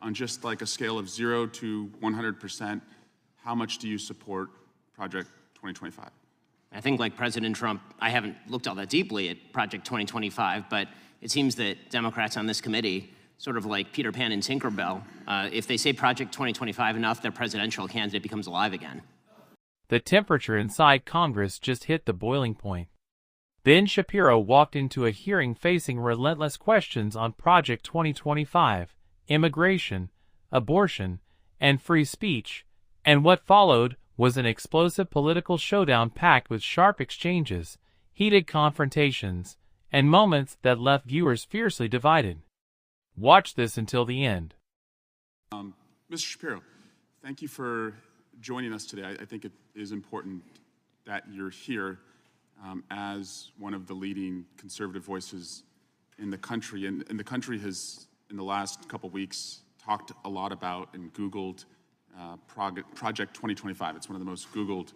on just like a scale of 0 to 100%, how much do you support Project 2025? I think, like President Trump, I haven't looked all that deeply at Project 2025, but it seems that Democrats on this committee, sort of like Peter Pan and Tinkerbell, if they say Project 2025 enough, their presidential candidate becomes alive again. The temperature inside Congress just hit the boiling point. Ben Shapiro walked into a hearing facing relentless questions on Project 2025, immigration, abortion, and free speech, and what followed was an explosive political showdown packed with sharp exchanges, heated confrontations, and moments that left viewers fiercely divided. Watch this until the end. Mr. Shapiro, thank you for joining us today. I think it is important that you're here as one of the leading conservative voices in the country. And the country has, in the last couple weeks, talked a lot about and Googled Project 2025. It's one of the most Googled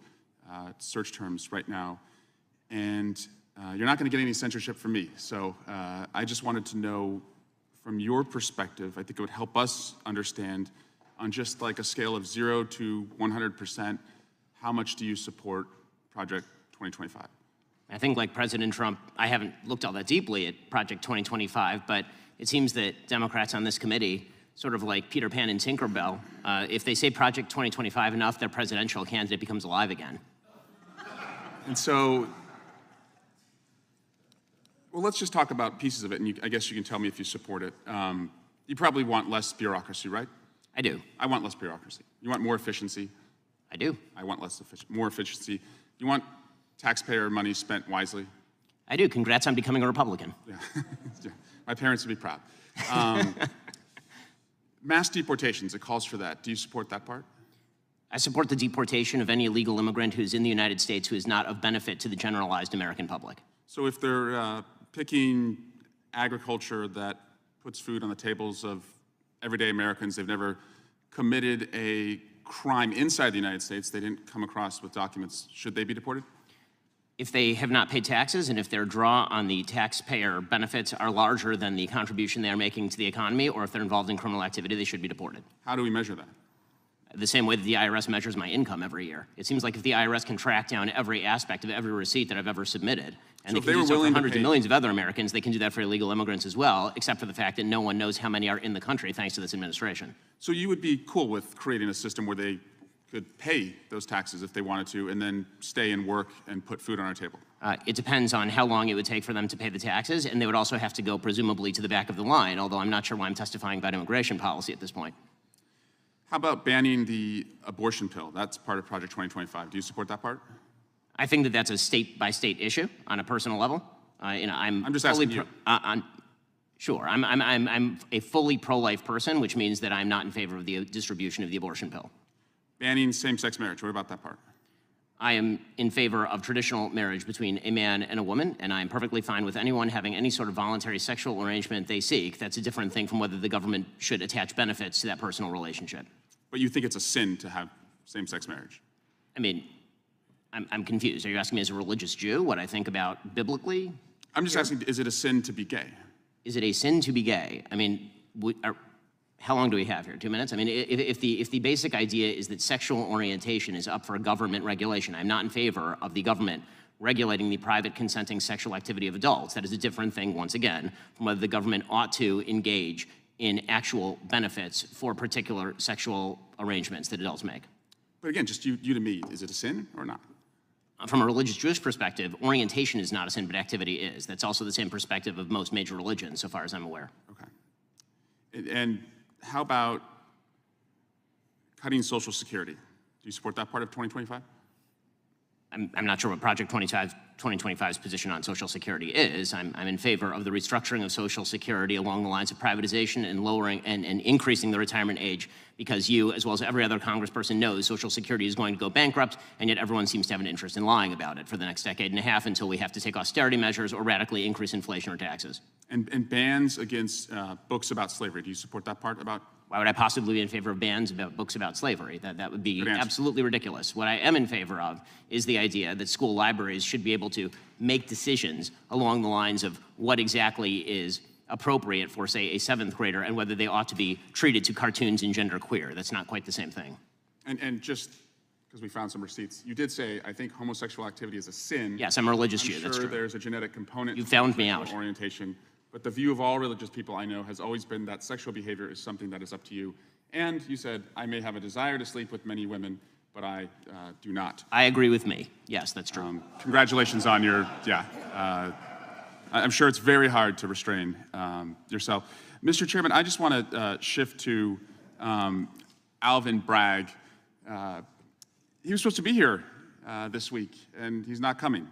search terms right now. And you're not going to get any censorship from me. So I just wanted to know, from your perspective, I think it would help us understand, on just like a scale of 0 to 100%, how much do you support Project 2025? I think, like President Trump, I haven't looked all that deeply at Project 2025, but it seems that Democrats on this committee, sort of like Peter Pan and Tinkerbell, if they say Project 2025 enough, their presidential candidate becomes alive again. And so, well, let's just talk about pieces of it, and I guess you can tell me if you support it. You probably want less bureaucracy, right? I do. I want less bureaucracy. You want more efficiency? I do. I want more efficiency. You want taxpayer money spent wisely? I do. Congrats on becoming a Republican. Yeah. My parents would be proud. Mass deportations, it calls for that. Do you support that part? I support the deportation of any illegal immigrant who is in the United States who is not of benefit to the generalized American public. So if they're picking agriculture that puts food on the tables of everyday Americans, they've never committed a crime inside the United States, they didn't come across with documents, should they be deported? If they have not paid taxes and if their draw on the taxpayer benefits are larger than the contribution they are making to the economy, or if they're involved in criminal activity, they should be deported. How do we measure that? The same way that the IRS measures my income every year. It seems like if the IRS can track down every aspect of every receipt that I've ever submitted, and so they can do so for hundreds of millions of other Americans, they can do that for illegal immigrants as well, except for the fact that no one knows how many are in the country thanks to this administration. So you would be cool with creating a system where they could pay those taxes if they wanted to and then stay and work and put food on our table? It depends on how long it would take for them to pay the taxes, and they would also have to go presumably to the back of the line, although I'm not sure why I'm testifying about immigration policy at this point. How about banning the abortion pill? That's part of Project 2025. Do you support that part? I think that that's a state-by-state issue on a personal level. I'm just asking you. Sure, I'm a fully pro-life person, which means that I'm not in favor of the distribution of the abortion pill. Banning same-sex marriage, what about that part? I am in favor of traditional marriage between a man and a woman, and I'm perfectly fine with anyone having any sort of voluntary sexual arrangement they seek. That's a different thing from whether the government should attach benefits to that personal relationship. But you think it's a sin to have same-sex marriage? I mean, I'm confused. Are you asking me as a religious Jew what I think about biblically? I'm just asking, is it a sin to be gay? Is it a sin to be gay? I mean, how long do we have here? 2 minutes? I mean, if the basic idea is that sexual orientation is up for government regulation, I'm not in favor of the government regulating the private consenting sexual activity of adults. That is a different thing, once again, from whether the government ought to engage in actual benefits for particular sexual arrangements that adults make. But again, just you to me, is it a sin or not? From a religious Jewish perspective, orientation is not a sin, but activity is. That's also the same perspective of most major religions, so far as I'm aware. Okay. And how about cutting Social Security? Do you support that part of 2025? I'm not sure what Project 2025's position on Social Security is. I'm in favor of the restructuring of Social Security along the lines of privatization and lowering and increasing the retirement age, because you, as well as every other congressperson, knows Social Security is going to go bankrupt, and yet everyone seems to have an interest in lying about it for the next decade and a half until we have to take austerity measures or radically increase inflation or taxes. And bans against books about slavery. Do you support that part about? Why would I possibly be in favor of bans about books about slavery? That would be absolutely ridiculous. What I am in favor of is the idea that school libraries should be able to make decisions along the lines of what exactly is appropriate for, say, a 7th grader and whether they ought to be treated to cartoons and genderqueer. That's not quite the same thing. And just because we found some receipts, you did say, I think homosexual activity is a sin. Yes, I'm a religious Jew, I'm that's sure true. there's a genetic component You to found me sexual out. orientation, but the view of all religious people I know has always been that sexual behavior is something that is up to you. And you said, I may have a desire to sleep with many women, but I do not. I agree with me. Yes, that's true. Congratulations on your, I'm sure it's very hard to restrain yourself. Mr. Chairman, I just want to shift to Alvin Bragg. He was supposed to be here this week, and he's not coming.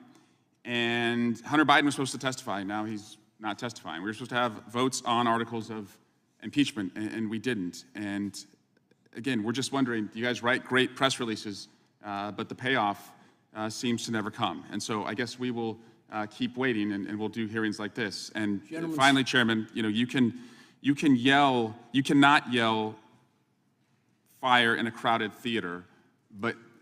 And Hunter Biden was supposed to testify. Now he's not testifying. We were supposed to have votes on articles of impeachment, and we didn't. And again, we're just wondering, you guys write great press releases, but the payoff seems to never come. And so I guess we will keep waiting, and we'll do hearings like this. And finally, Chairman, you cannot yell fire in a crowded theater,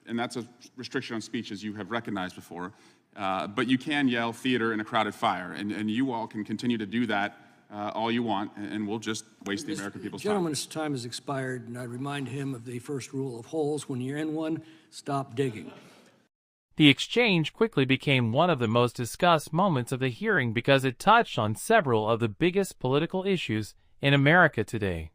and that's a restriction on speech, as you have recognized before. But you can yell theater in a crowded fire, and you all can continue to do that all you want, and we'll just waste the American people's time. The gentleman's time has expired, and I remind him of the first rule of holes. When you're in one, stop digging. The exchange quickly became one of the most discussed moments of the hearing because it touched on several of the biggest political issues in America today.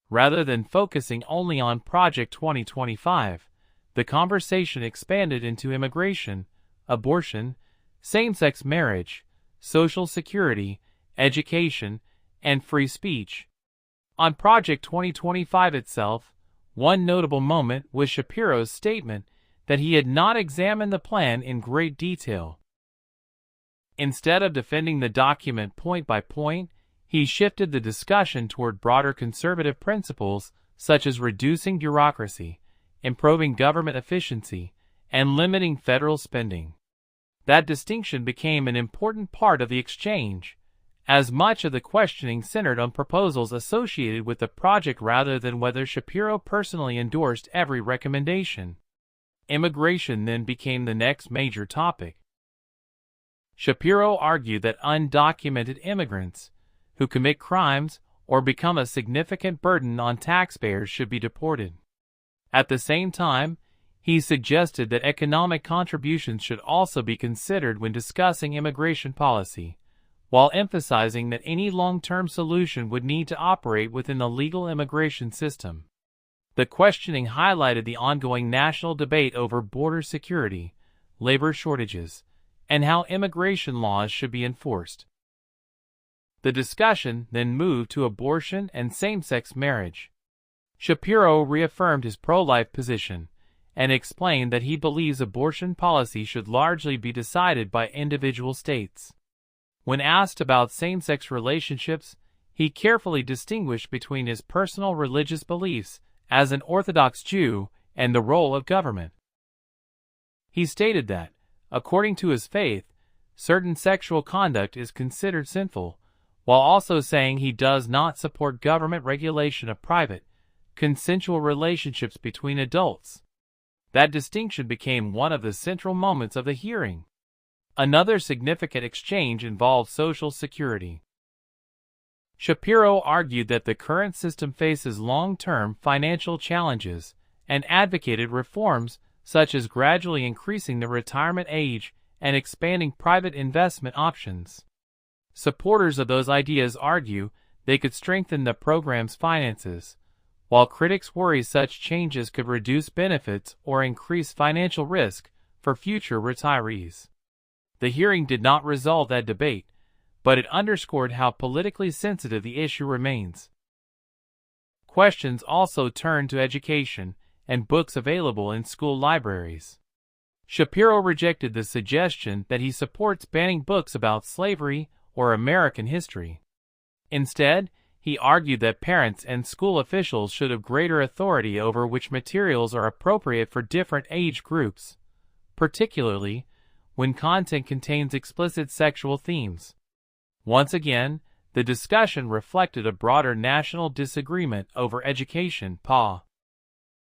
Rather than focusing only on Project 2025, the conversation expanded into immigration, abortion, same-sex marriage, Social Security, education, and free speech. On Project 2025 itself, one notable moment was Shapiro's statement that he had not examined the plan in great detail. Instead of defending the document point by point, he shifted the discussion toward broader conservative principles such as reducing bureaucracy, improving government efficiency, and limiting federal spending. That distinction became an important part of the exchange, as much of the questioning centered on proposals associated with the project rather than whether Shapiro personally endorsed every recommendation. Immigration then became the next major topic. Shapiro argued that undocumented immigrants who commit crimes or become a significant burden on taxpayers should be deported. At the same time, he suggested that economic contributions should also be considered when discussing immigration policy, while emphasizing that any long-term solution would need to operate within the legal immigration system. The questioning highlighted the ongoing national debate over border security, labor shortages, and how immigration laws should be enforced. The discussion then moved to abortion and same-sex marriage. Shapiro reaffirmed his pro-life position and explained that he believes abortion policy should largely be decided by individual states. When asked about same-sex relationships, he carefully distinguished between his personal religious beliefs as an Orthodox Jew and the role of government. He stated that, according to his faith, certain sexual conduct is considered sinful, while also saying he does not support government regulation of private, consensual relationships between adults. That distinction became one of the central moments of the hearing. Another significant exchange involved Social Security. Shapiro argued that the current system faces long-term financial challenges and advocated reforms such as gradually increasing the retirement age and expanding private investment options. Supporters of those ideas argue they could strengthen the program's finances, while critics worry such changes could reduce benefits or increase financial risk for future retirees. The hearing did not resolve that debate, but it underscored how politically sensitive the issue remains. Questions also turned to education and books available in school libraries. Shapiro rejected the suggestion that he supports banning books about slavery or American history. Instead, he argued that parents and school officials should have greater authority over which materials are appropriate for different age groups, particularly when content contains explicit sexual themes. Once again, the discussion reflected a broader national disagreement over education policy.